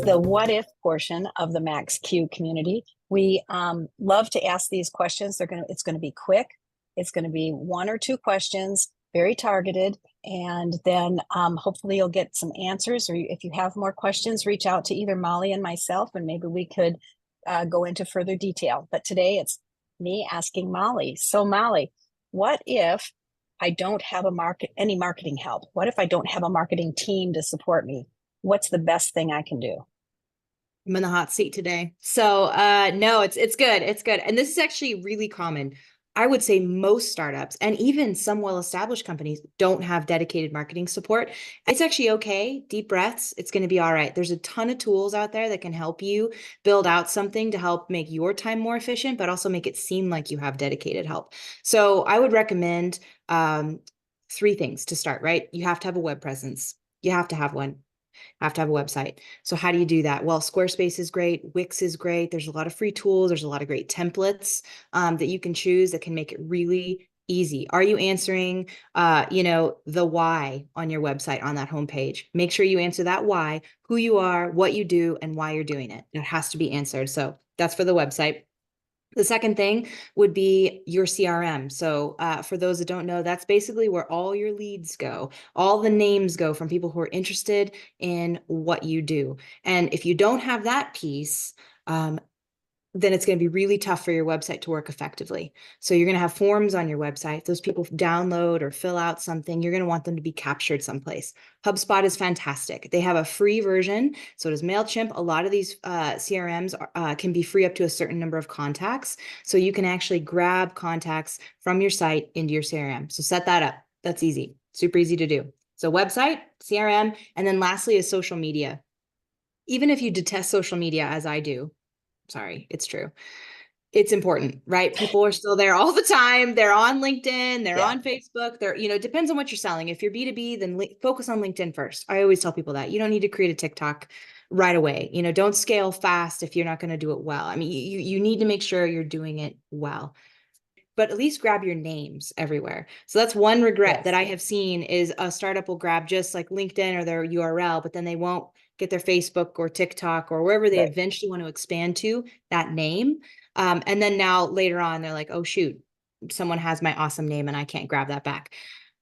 the what if portion of the Max Q community. We love to ask these questions. It's going to be quick. It's going to be one or two questions, very targeted, and then hopefully you'll get some answers. Or if you have more questions, reach out to either Molly and myself, and maybe we could go into further detail. But today it's me asking Molly. So Molly, what if I don't have any marketing help? What if I don't have a marketing team to support me? What's the best thing I can do? I'm in the hot seat today. So no, it's good. It's good. And this is actually really common. I would say most startups and even some well-established companies don't have dedicated marketing support. It's actually okay. Deep breaths. It's going to be all right. There's a ton of tools out there that can help you build out something to help make your time more efficient, but also make it seem like you have dedicated help. So I would recommend three things to start, right? You have to have a web presence. You have to have one. Have to have a website. So how do you do that? Well, Squarespace is great. Wix is great. There's a lot of free tools. There's a lot of great templates that you can choose that can make it really easy. Are you answering, the why on your website on that homepage? Make sure you answer that why, who you are, what you do, and why you're doing it. It has to be answered. So that's for the website. The second thing would be your CRM. So for those that don't know, that's basically where all your leads go. All the names go from people who are interested in what you do. And if you don't have that piece, then it's going to be really tough for your website to work effectively. So you're going to have forms on your website. If those people download or fill out something, you're going to want them to be captured someplace. HubSpot is fantastic. They have a free version. So does MailChimp. A lot of these CRMs can be free up to a certain number of contacts. So you can actually grab contacts from your site into your CRM. So set that up. That's easy. Super easy to do. So website, CRM, and then lastly is social media. Even if you detest social media, as I do, sorry, it's true. It's important, right? People are still there all the time. They're on LinkedIn, they're on Facebook. It depends on what you're selling. If you're B2B, then focus on LinkedIn first. I always tell people that you don't need to create a TikTok right away. Don't scale fast if you're not going to do it well. I mean, you need to make sure you're doing it well, but at least grab your names everywhere. So that's one regret that I have seen is a startup will grab just like LinkedIn or their URL, but then they won't get their Facebook or TikTok or wherever they eventually want to expand to that name. And then now later on, they're like, oh, shoot, someone has my awesome name and I can't grab that back.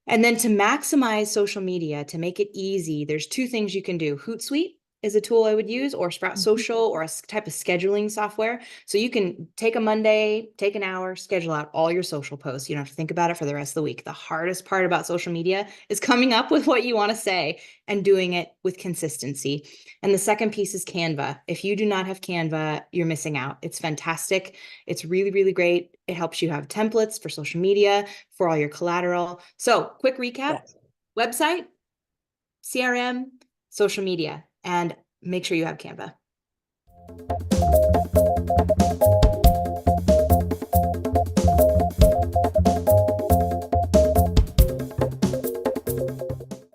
And then to maximize social media, to make it easy, there's two things you can do. Hootsuite is a tool I would use, or Sprout Social, or a type of scheduling software. So you can take a Monday, take an hour, schedule out all your social posts. You don't have to think about it for the rest of the week. The hardest part about social media is coming up with what you want to say and doing it with consistency. And the second piece is Canva. If you do not have Canva, you're missing out. It's fantastic. It's really, really great. It helps you have templates for social media, for all your collateral. So quick recap, website, CRM, social media, and make sure you have Canva.